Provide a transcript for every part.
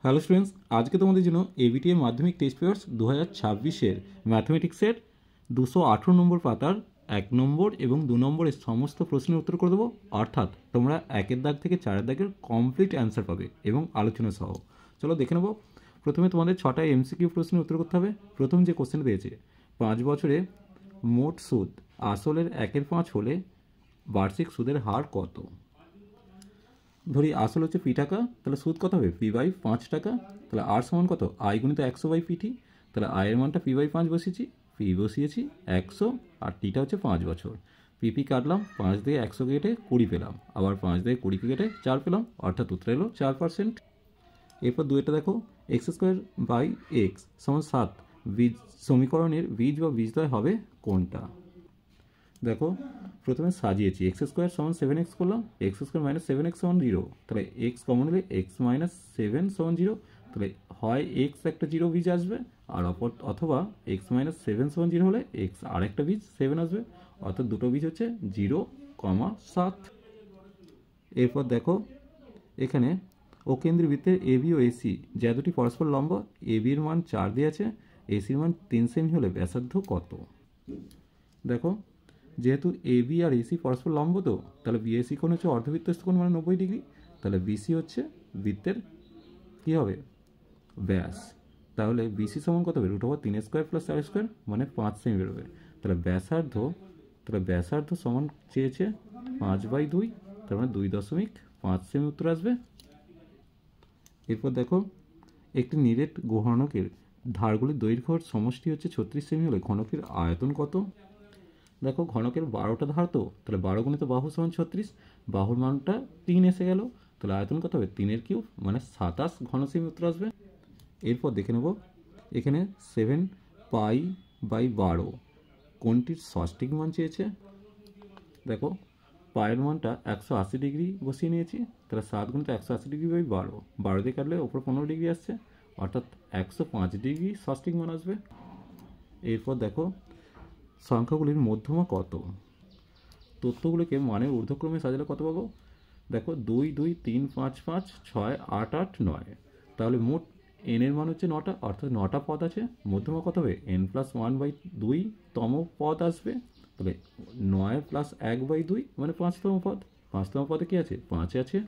Hello students, আজকে তোমাদের জন্য এবিটিএ মাধ্যমিক টেস্ট পেপার্স 2026-এর ম্যাথমেটিক্সের 218 নম্বর পাতার 1 নম্বর এবং 2 নম্বরের সমস্ত প্রশ্নের উত্তর করে দেবো। অর্থাৎ তোমরা 1-এর দাগ থেকে 4-এর দাগের কমপ্লিট অ্যান্সার পাবে এবং আলোচনা সহ। চলো দেখে নেব। প্রথমে তোমাদের 6টা এমসিকিউ প্রশ্নের উত্তর করতে হবে। প্রথম যে কোশ্চেন দিয়েছে, 5 বছরে মোট সুদ আসলের 1/5 হলে বার্ষিক সুদের হার কত? ধরি আসল হচ্ছে পি টাকা, তাহলে সুদ কত হবে? p/5 টাকা। তাহলে আর সমান কত? আই গুণিত 100/pt। তাহলে আয়ের মানটা p/5 বসিয়েছি, পি বসিয়েছি 100, আর টিটা হচ্ছে 5 বছর। পিপি কাটলাম, 5 দিয়ে 100 কেটে 20 পেলাম, আবার 5 দিয়ে 20 কেটে 4 পেলাম, অর্থাৎ উত্তর এলো 4%। এরপর দুইটা দেখো, x² সমান 7 বীজ সমীকরণের বীজ বা বীজদ্বয় হবে কোনটা? দেখো, প্রথমে সাজিয়েছি, x² সমান 7x করলাম, x² - 7x সমান 0। তাহলে x কমন হলে x - 7 সমান 0। তাহলে হয় x একটা 0 বীজ আসবে, আর অথবা x - 7 সমান 0 হলে x আর একটা বীজ 7 আসবে, অর্থাৎ দুটো বীজ হচ্ছে 0, 7। এরপর দেখো, এখানে ও কেন্দ্রীয় বৃত্তের এবি ও এসি যা দুটি পরস্পর লম্ব, এবির মান 4 দিয়ে আছে, এসির মান 3 সেমি হলে ব্যাসার্ধ কত? দেখো, যেহেতু এবি আর এসি পরস্পর লম্ব, তো তাহলে বিএসি কোণ হচ্ছে অর্ধবৃত্তস্থ কোণ মানে 90 ডিগ্রি। তাহলে বিসি হচ্ছে বৃত্তের কী হবে? ব্যাস। তাহলে বিসি সমান কত হবে? √3² + 4² মানে 5 সেমি বেরোবে। তাহলে ব্যাসার্ধ সমান চেয়েছে 5/2, তার মানে 2.5 সেমি উত্তর আসবে। এরপর দেখো, একটি নিরেট ঘনকের ধারগুলির দৈর্ঘ্যর সমষ্টি হচ্ছে 36 সেমি হলে ঘনকের আয়তন কত? দেখো, ঘনকের 12টা ধার, তো তাহলে 12 গুণিত বাহু সমান 36, বাহুর মানটা 3 এসে গেল, তাহলে আয়তন কত হবে? 3³ মানে 27 ঘনসেমি উত্তর আসবে। এরপর দেখে নেব, এখানে 7π/12 কোনটির ষষ্ঠিক মান চেয়েছে? দেখো, পায়ের মানটা 180 ডিগ্রি বসিয়ে নিয়েছি, তাহলে 7 গুণিত 180 ডিগ্রি/12, 12 দিয়ে কাটলে ওপর 15 ডিগ্রি আসছে, অর্থাৎ 105 ডিগ্রি ষষ্ঠিক মান আসবে। এরপর দেখো, সংখ্যাগুলির মধ্যমা কত? তথ্যগুলিকে মানের ঊর্ধ্বক্রমে সাজালে কত পাবো? দেখো, 2, 2, 3, 5, 5, 6, 8, 8, 9। তাহলে মোট n এর মান হচ্ছে 9টা, অর্থাৎ 9টা পদ আছে। মধ্যমা কত হবে? n+1/2 তম পদ আসবে। তাহলে 9 + 1/2 মানে 5তম পদ। 5তম পদে কি আছে? 5 আছে।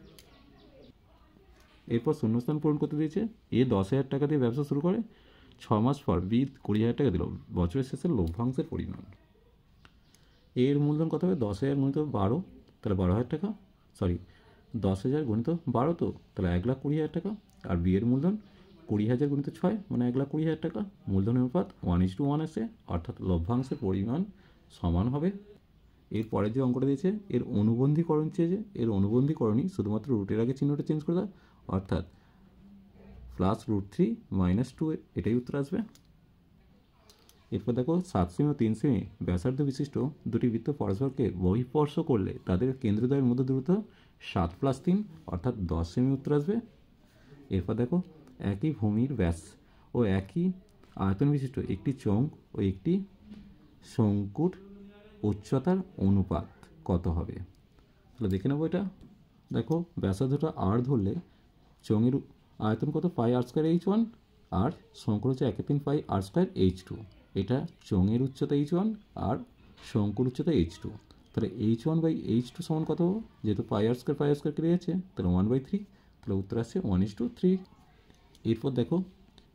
এরপর শূন্যস্থান পূরণ করতে দিয়েছে। এ 10,000 টাকা দিয়ে ব্যবসা শুরু করে, 6 মাস পর বি 20,000 টাকা দিল, বছরের শেষে লভ্যাংশের পরিমাণ। এর মূলধন কত হবে? 10,000 গুণিত 12, তাহলে 12,000 টাকা। 10,000 গুণিত 12, তো তাহলে 1,20,000 টাকা। আর বি এর মূলধন 20,000 গুণিত 6 মানে 1,20,000 টাকা। মূলধনের অনুপাত 1:1 আসে, অর্থাৎ লভ্যাংশের পরিমাণ সমান হবে। এর পরের যে অঙ্কটা দিয়েছে, এর অনুবন্ধীকরণ চেয়েছে। এর অনুবন্ধীকরণই শুধুমাত্র রুটের আগে চিহ্নটা চেঞ্জ করে দেয়, অর্থাৎ +√3 - 2, এটাই উত্তর আসবে। এরপর দেখো, 7 সেমি ও 3 সেমি ব্যাসার্ধ বিশিষ্ট দুটি বৃত্ত পরস্পরকে বহিঃস্পর্শ করলে তাদের কেন্দ্রদ্বয়ের মধ্যে দূরত্ব 7 + 3, অর্থাৎ 10 সেমি উত্তর আসবে। এরপর দেখো, একই ভূমির ব্যাস ও একই আয়তন বিশিষ্ট একটি চোঙ ও একটি শঙ্কুর উচ্চতার অনুপাত কত হবে? তাহলে দেখে নেবো এটা। দেখো, ব্যাসার্ধটা আর ধরলে চোঙের আয়তন কত? πr²h1, আর শঙ্কুর হচ্ছে 1/3 πr²h2। এটা চোঙের উচ্চতা h1 আর শঙ্কুর উচ্চতা h2। তাহলে h1/h2 সমান কত? যেহেতু πr² কেটে যাচ্ছে, তাহলে 1/3, তাহলে উত্তর আসছে 1:3। এরপর দেখো,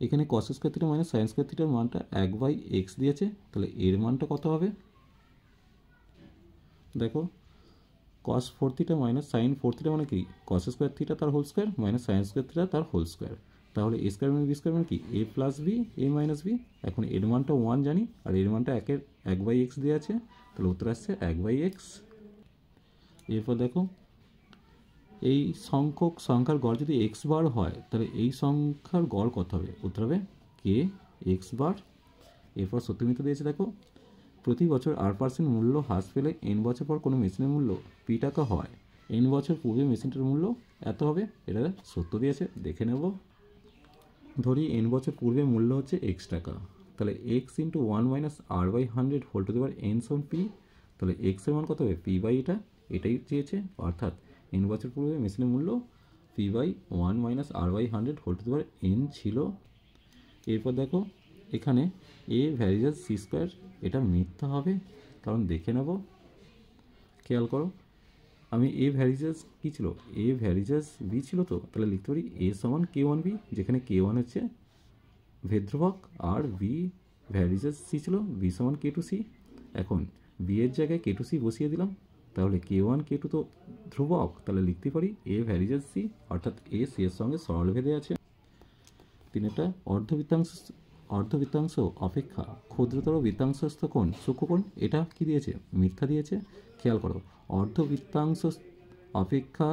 এখানে cos² θ - sin² θ মানটা 1/x দিয়েছে, তাহলে এর মানটা কত হবে? দেখো, cos4θ - sin4θ মানে কি? cos² θ তার হোল স্কোয়ার - sin² θ তার হোল স্কোয়ার। তাহলে a² - b² মানে কি? a + b, a - b। এখন এর মানটা 1 জানি, আর এর মানটা 1/x দিয়ে আছে, তাহলে উত্তর আসছে 1/x। এরপর দেখো, এই সংখ্যার গড় যদি x বার হয়, তাহলে এই সংখ্যার গড় কত হবে? উত্তর হবে kx বার। এরপর সত্যমিথ্যা দিয়েছে। দেখো, প্রতি বছর r% মূল্য হ্রাস পেলে n বছর পর কোনো মেশিনের মূল্য p টাকা হয়, n বছর পূর্বে মেশিনটার মূল্য এত হবে। এটা সত্য দিয়েছে, দেখে নেব। ধরি n বছর পূর্বে মূল্য হচ্ছে x টাকা, তাহলে x × 1 - r/100 whole to the power n সমান p। তাহলে x এর মান কত হবে? p/এটা, এটাই চেয়েছে, অর্থাৎ n বছর পূর্বে মেশিনের মূল্য p P by 1 minus R by 100 whole to the power N ছিল। এরপর দেখো এখানে এ ভ্যারিজাস সি স্কোয়ার, এটা মিথ্যা হবে, কারণ দেখে নেব, খেয়াল করো আমি এ ভ্যারিজাস কী ছিল, এ ভ্যারিজাস বি ছিল, তো তাহলে লিখতে পারি এ সমান কে ওয়ান বি, যেখানে কে ওয়ান হচ্ছে ভেদ্রভক আর বি ভ্যারিজাস সি ছিল বি সমান কে টু সি। এখন বি এর জায়গায় কে টু সি বসিয়ে দিলাম, তাহলে কে ওয়ান কে টু তো ধ্রুবক, তাহলে লিখতে পারি এ ভ্যারিজাস সি, অর্থাৎ এ সি এর সঙ্গে সরলভেদে আছে। তিনটা অর্ধবৃত্তাংশ অপেক্ষা ক্ষুদ্রতর বৃত্তাংশস্থ কোণ সূক্ষ্মকোণ, এটা কি দিয়েছে, মিথ্যা দিয়েছে। খেয়াল করো অর্ধবৃত্তাংশ অপেক্ষা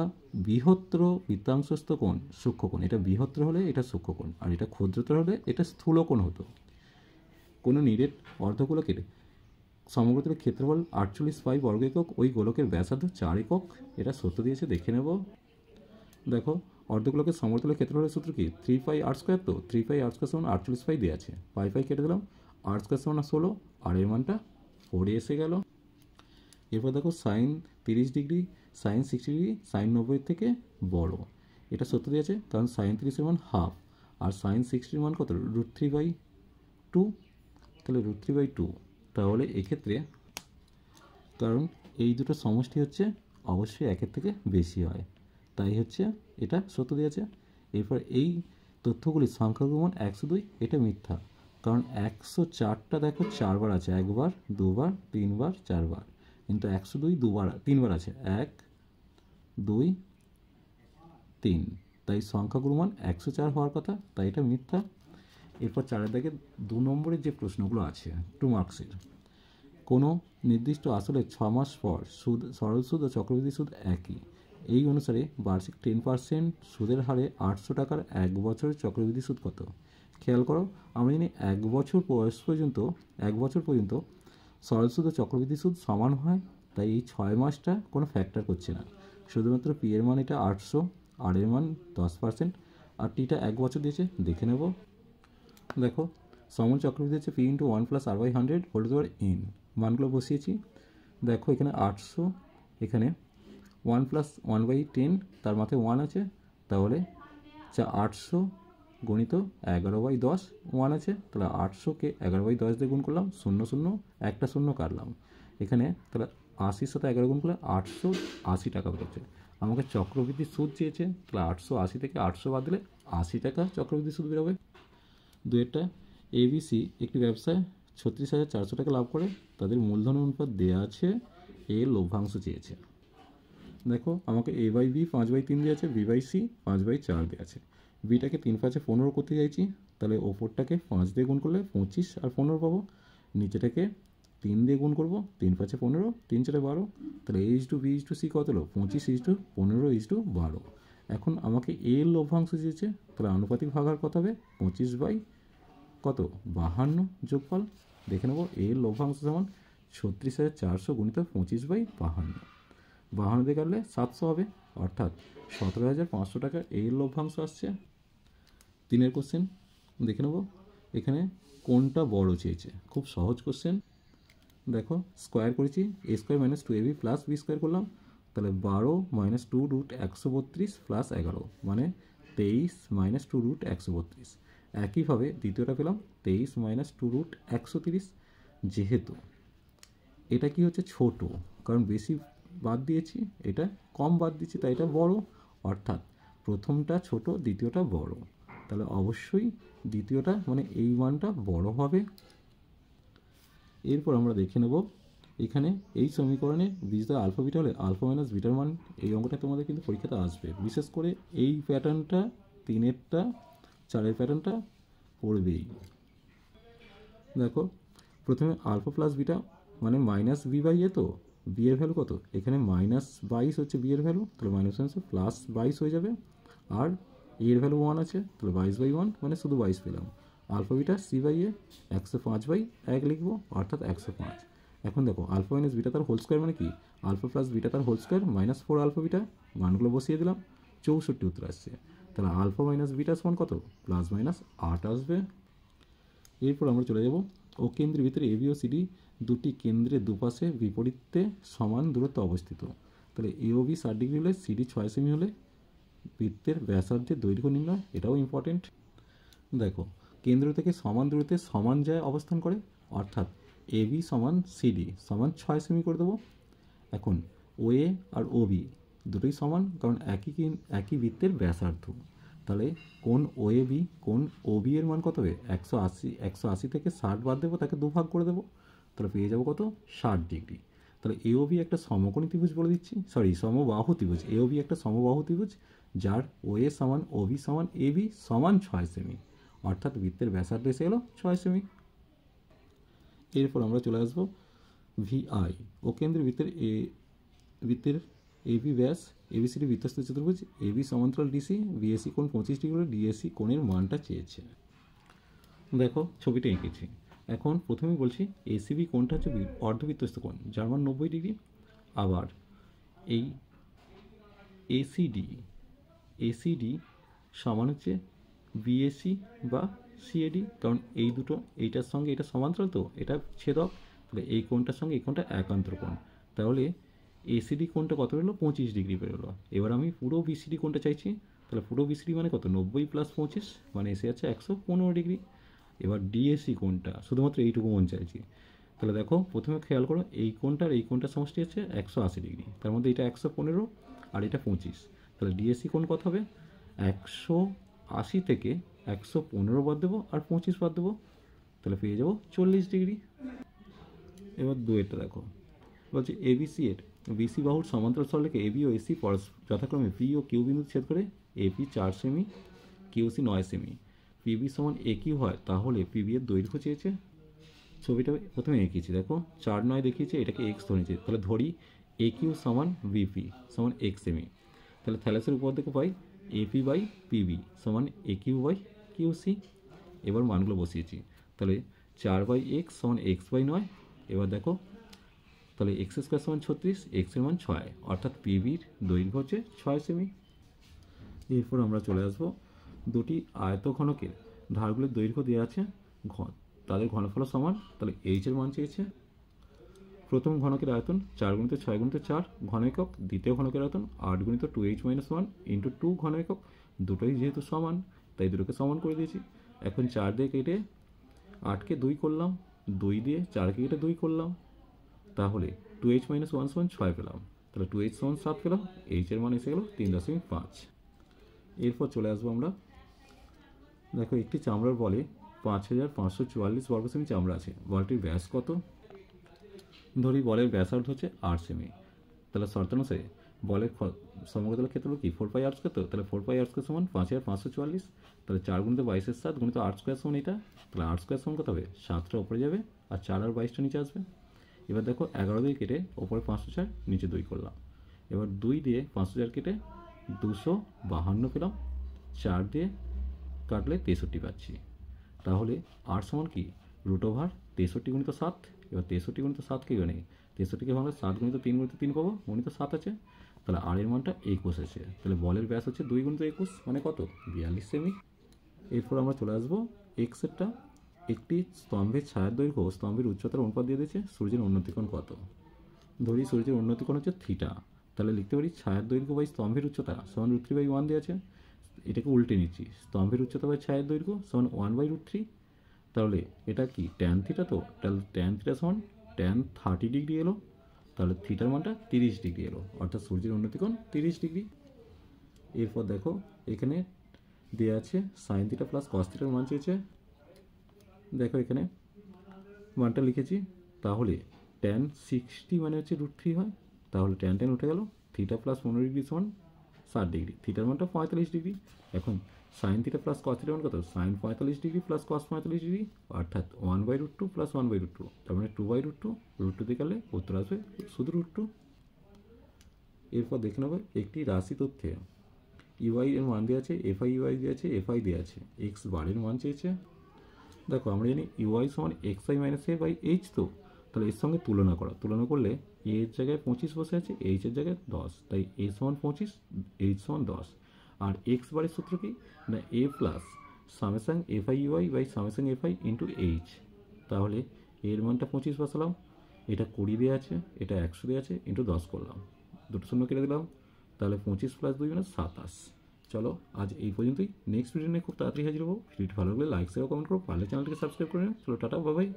বৃহত্তর বৃত্তাংশস্থ কোণ সূক্ষ্মকোণ, এটা বৃহত্তর হলে এটা সূক্ষ্মকোণ, আর এটা ক্ষুদ্রতর হলে এটা স্থূলকোণ হতো। কোনো নিরেট অর্ধগোলকের সমগ্রতলের ক্ষেত্রফল 48 পাই বর্গ একক, ওই গোলকের ব্যাসার্ধ 4 একক, এটা সত্য দিয়েছে, দেখে নেব। দেখো অর্ধগোলকের সমগ্রতলের ক্ষেত্রফলের সূত্র কি 3 পাই আর স্কোয়ার, তো 3 পাই আর স্কোয়ার সমান 48 পাই দেওয়া আছে, পাই পাই কেটে দিলাম, আর স্কোয়ার সমান 16, আর এর মানটা 4 এসে গেল। এরপর দেখো sine 30 degree sine 60 degree sine 90 থেকে বড়, এটা সত্য দিয়েছে, কারণ সাইন 30 এর মান হাফ আর সাইন 60 মান কত √3/2, তাহলে √3/2, তাহলে এক্ষেত্রে কারণ এই দুটো সমষ্টি হচ্ছে অবশ্যই একের থেকে বেশি হয়, তাই হচ্ছে এটা সত্য দিয়েছে। এরপর এই তথ্যগুলির সংখ্যাগুলো মান 102, এটা মিথ্যা, কারণ 104টা দেখো 4 বার আছে, 1 বার 2 বার 3 বার 4 বার, কিন্তু 102 3 বার আছে, 1 2 3, তাই সংখ্যাগুলো মান 104 হওয়ার কথা, তাই এটা মিথ্যা। এরপর 4 দাগে 2 নম্বরের যে প্রশ্নগুলো আছে 2 মার্কসের, কোনো নির্দিষ্ট আসলে 6 মাস পর সুদ সরল সুদ ও চক্রবৃদ্ধি সুদ একই, এই অনুসারে বার্ষিক 10% সুদের হারে 800 টাকার 1 বছরের চক্রবৃদ্ধি সুদ কত। খেয়াল করো আমরা জানি 1 বছর পর্যন্ত সরল সুদ ও চক্রবৃদ্ধি সুদ সমান হয়, তাই এই 6 মাসটা কোনো ফ্যাক্টর করছে না, শুধুমাত্র পি এর মান এটা 800, আর এর মান 10%, আর টিটা 1 বছর দিয়েছে, দেখে নেব। দেখো সমন চক্রবৃদ্ধি হচ্ছে P into 1 plus R by 100 whole to the power N, মানগুলো বসিয়েছি। দেখো এখানে 800, এখানে 1 প্লাস 1/10, তার মাথায় 1 আছে, তাহলে 800 গণিত 11/10, 1 আছে, তাহলে 800কে 11/10 দিয়ে গুণ করলাম, 0 0 একটা শূন্য কাটলাম, এখানে তাহলে 80-র সাথে 11 গুণ করলে 880 টাকা বেরোচ্ছে। আমাকে চক্রবৃদ্ধি সুদ চেয়েছে, তাহলে 880 থেকে 800 বাদ দিলে 80 টাকা চক্রবৃদ্ধি সুদ বেরোবে। দুয়েরটা এবিসি একটি ব্যবসায় 36,400 টাকা লাভ করে, তাদের মূলধন অনুপাত দেওয়া আছে, এ লভ্যাংশ চেয়েছে। দেখো আমাকে এ বাই বি 5/3 দেওয়া আছে, বি বাই সি 5/4 দেওয়া আছে, বিটাকে 3×5 15 করতে চাইছি, তাহলে ওপরটাকে 5 দিয়ে গুণ করলে 25 আর 15 পাবো, নিচেটাকে 3 দিয়ে গুণ করবো, 3×5 15, 3×4 12, তাহলে A/B/C কত হলো 25/15/12। এখন আমাকে এ লভ্যাংশ দিয়েছে, তাহলে আনুপাতিক ভাগ আর কত হবে 25/52 যোগফল, দেখে নেবো এর লভ্যাংশ সমান 36,400 গুণিত 25/52, 52 দিয়ে কাটলে 700 হবে, অর্থাৎ 17,500 টাকা এর লভ্যাংশ আসছে। 3 কোশ্চেন দেখে নেব, এখানে কোনটা বড় চেয়েছে, খুব সহজ কোশ্চেন। দেখো স্কোয়ার করেছি, a square minus 2ab plus B square করলাম, তাহলে 12 মাইনাস 2√132 প্লাস 11, মানে 23 মাইনাস 2√132। একইভাবে দ্বিতীয়টা পেলাম 23 মাইনাস 2√130, যেহেতু এটা কি হচ্ছে ছোট, কারণ বেশি বাদ দিয়েছি, এটা কম বাদ দিচ্ছি, তাই এটা বড়, অর্থাৎ প্রথমটা ছোট দ্বিতীয়টা বড়, তাহলে অবশ্যই দ্বিতীয়টা মানে এই মানটা বড় হবে। এরপর আমরা দেখে নেব এখানে এই সমীকরণে বীজদ্বয় আলফা বিটা হলে আলফা মাইনাস বিটার মান, এই অঙ্কটা তোমাদের কিন্তু পরীক্ষাতে আসবে, বিশেষ করে এই প্যাটার্নটা 3-এরটা 4-এর প্যাটার্নটা পড়বেই। দেখো প্রথমে আলফা প্লাস বিটা মানে মাইনাস বি বাই এ, তো বি এর ভ্যালু কত, এখানে -22 হচ্ছে বি এর ভ্যালু, তাহলে -+22 হয়ে যাবে, আর এর ভ্যালু 1 আছে, তাহলে 22/1 মানে শুধু 22 পেলাম। আলফা বিটা সি বাই এ 105/1 লিখবো, অর্থাৎ 105। এখন দেখো আলফা মাইনাস বিটা তার হোল স্কোয়ার মানে কি, আলফা প্লাস বিটা তার হোল স্কোয়ার -4 আলফা বিটা, মানগুলো বসিয়ে দিলাম, 64 উত্তর আসছে, তাহলে আলফা মাইনাস বিটা সমান কত +-8 আসবে। এরপর আমরা চলে যাব ও কেন্দ্রের ভিতরে এবি ও সিডি দুটি কেন্দ্রের দুপাশে বিপরীতে সমান দূরত্বে অবস্থিত, তাহলে এ ও বি 60 ডিগ্রি হলে সিডি 6 সেমি হলে বৃত্তের ব্যাসার্ধের দৈর্ঘ্য নির্ণয়, এটাও ইম্পর্টেন্ট। দেখো, কেন্দ্র থেকে সমান দূরত্বে সমান জায়গায় অবস্থান করে, অর্থাৎ এবি সমান সিডি সমান 6 সেমি করে দেবো। এখন ওএ আর ওবি দুটোই সমান, কারণ একই বৃত্তের ব্যাসার্ধ। তাহলে কোণ ওএবি কোণ ওবি এর মান কত হবে? 180 থেকে 60 বাদ দেবো, তাকে দুভাগ করে দেবো, তাহলে পেয়ে যাবো কত? 60 ডিগ্রি। তাহলে এওবি একটা সমকোণী ত্রিভুজ বলে দিচ্ছি, সমবাহু ত্রিভুজ। এওবি একটা সমবাহু ত্রিভুজ যার ওএ সমান ওবি সমান এবি সমান 6 সেমি, অর্থাৎ বৃত্তের ব্যাসার্ধ এসে গেল 6 সেমি। এরপর আমরা চলে আসবো ভিআই। ও কেন্দ্রের বৃত্তের এবি ব্যাস, এবিসিডি বৃত্তস্থ চতুর্ভুজ, এবি সমান্তরাল ডিসি, বিএসি কোণ 25 ডিগ্রি, ডিএসি কোণের মানটা চেয়েছে। দেখো ছবিটা এঁকেছি। এখন প্রথমেই বলছি এসিবি কোণটা হচ্ছে অর্ধবৃত্তস্থ কোণ, যার মান 90 ডিগ্রি। আবার এই এসিডি সমান হচ্ছে বিএসি বা সিএডি, কারণ এই দুটো এইটার সঙ্গে এটা সমান্তরাল, তো এটা ছেদক, তাহলে এই কোণটার সঙ্গে এই কোণটা একান্তর কোণ। তাহলে এসিডি কোণটা কত বেরোলো? 25 ডিগ্রি বেরোলো। এবার আমি পুরো বিসিডি কোণটা চাইছি, তাহলে পুরো বিসিডি মানে কত? 90 + 25 মানে এসে যাচ্ছে 115 ডিগ্রি। এবার ডিএসি কোণটা শুধুমাত্র এইটুকু কোণ চাইছি, তাহলে দেখো প্রথমে খেয়াল করো, এই কোণটার এই কোণটার সমষ্টি হচ্ছে 180 ডিগ্রি, তার মধ্যে এটা 115 আর এটা 25, তাহলে ডিএসি কোণ কত হবে? 180 থেকে 115 বাদ দেবো আর 25 বাদ দেবো, তাহলে পেয়ে যাবো 40 ডিগ্রি। এবার দুয়েরটা দেখো, বলছে এবিসি এর বিসি বাহুর সমান্তরাল সরলরেখা এবি ও এসি যথাক্রমে পি ও কিউ বিন্দু ছেদ করে এপি 4 সেমি, কিউসি 9 সেমি, পিবি সমান এ কিউ হয়, তাহলে পিবি এর দৈর্ঘ্য চেয়েছে। ছবিটা প্রথমে এঁকেছি, দেখো 4 9 দেখিয়েছে, এটাকে এক্স ধরে নিয়েছে, তাহলে ধরি এ কিউ সমান বিপি সমান এক্স সেমি, তাহলে থ্যালাসের উপর থেকে পাই এপি বাই পিবি সমান এ কিউ বাই কিউসি। এবার মানগুলো বসিয়েছি, তাহলে 4/x সমান x/9। এবার দেখো, তাহলে x² সমান 36, x এর মান 6, অর্থাৎ পিবির দৈর্ঘ্য হচ্ছে 6 সেমি। এরপর আমরা চলে আসবো দুটি আয়তঘনকের ধারগুলির দৈর্ঘ্য দেওয়া আছে, তাদের ঘনফল সমান, তাহলে এইচ এর মান চেয়েছে। প্রথম ঘনকের আয়তন 4x6x4 ঘন একক, দ্বিতীয় ঘনকের আয়তন 8x2h-1 × 2 ঘন একক, দুটোই যেহেতু সমান তাই দুটোকে সমান করে দিয়েছি। এখন 4 দিয়ে কেটে 8কে 2 করলাম, 2 দিয়ে 4কে কেটে 2 করলাম, তাহলে 2h-1 সমান 6 পেলাম, তাহলে 2h সমান 7 পেলাম, h এর মান এসে গেল 3.5। এরপর চলে আসবো আমরা, দেখো একটি চামড়ার বলে 5544 বর্গ সেমি চামড়া আছে, বলটির ব্যাস কত? ধরি বলের ব্যাসার্ধ হচ্ছে 8 সেমি, তাহলে শর্তানুসারে বলের সমগ্রতলের ক্ষেত্র কি 4πr², তাহলে 4πr² সমান 5544, তাহলে 4 × 22 × 7 × r² সমান এটা, তাহলে r² সমান কত হবে? 7টা উপরে যাবে আর 4 আর 22টা নিচে আসবে। এবার দেখো 11 দিয়ে কেটে ওপরে 504 নিচে 2 করলাম, এবার 2 দিয়ে 504 কেটে 252 পেলাম, 4 দিয়ে কাটলে 63 পাচ্ছি, তাহলে আর সমান কি √63 × 7। এবার 63 × 7 কে নেই, 63কে ভাঙলে 7 × 3 × 3 পাবো, 7 আছে, তাহলে আর এর মানটা 21 আছে, তাহলে বলের ব্যাস হচ্ছে 2 × 21 মানে কত? 42 সেমি। এরপর আমরা চলে আসবো এক্সেরটা। একটি স্তম্ভের ছায়ার দৈর্ঘ্য স্তম্ভের উচ্চতার অনুপাত দিয়ে দিয়েছে, সূর্যের উন্নতিকোণ কত? ধরি সূর্যের উন্নতিকোণ হচ্ছে থিটা, তাহলে লিখতে পারি ছায়ার দৈর্ঘ্য বাই স্তম্ভের উচ্চতা সমান √3/1 দিয়ে আছে, এটাকে উল্টে নিচ্ছি, স্তম্ভের উচ্চতা বাই ছায়ার দৈর্ঘ্য সমান 1/√3, তাহলে এটা কি ট্যান থিটা, তো তাহলে ট্যান থিটা সমান ট্যান 30 ডিগ্রি এলো, তাহলে থিটার মানটা 30 ডিগ্রি এলো, অর্থাৎ সূর্যের উন্নতিকোণ 30 ডিগ্রি। এরপর দেখো এখানে দেওয়া আছে সাইন থিটা প্লাস কস থিটার মান চেয়েছে, দেখো এখানে মানটা লিখেছি, তাহলে ট্যান 60 মানে হচ্ছে √3 হয়, তাহলে ট্যান ট্যান উঠে গেল, থিটা প্লাস 15 ডিগ্রি সমান 60 ডিগ্রি, থিটার মানটা 45 ডিগ্রি। এখন সাইন থিটা প্লাস কস থিটার মান কত? Sine 45 degree plus cos 45 degree, অর্থাৎ 1/√2 প্লাস 1/√2, তার মানে 2/√2, √2 দিয়ে গেলে উত্তর আসবে শুধু √2। এরপর দেখে নেবে একটি রাশি তথ্যে ইউআই এর মান দেওয়া আছে, এফআই ইউআই দেওয়া আছে, এফআই দেওয়া আছে, এক্স বারের মান চেয়েছে। দেখো আমরা জানি ইউআই সমান xi-a/h, তো তাহলে এর সঙ্গে তুলনা করলে এ এর জায়গায় 25 বসে আছে, এইচ এর জায়গায় 10, তাই a সমান 25, এইচ সমান 10। আর এক্স বারের সূত্র কি না, a প্লাস সামেসাং এফআই ইউআই বাই সামেসাং এফআই ইন্টু এইচ, তাহলে এর মানটা 25 বসালাম, এটা 20 দেওয়া আছে, এটা 100 দেওয়া আছে, ইন্টু 10 করলাম, দুটো শূন্য কেটে দিলাম, তাহলে 25 + 2 মানে 27, চলো আজ এই পর্যন্তই, নেক্সট ভিডিও নিয়ে খুব তাড়াতাড়ি হাজির হবো। ভিডিওটি ভালো লাগলে লাইক শেয়ার কমেন্ট করো, পারলে চ্যানেলটিকে সাবস্ক্রাইব করে নিও। চলো টাটা, বাই বাই।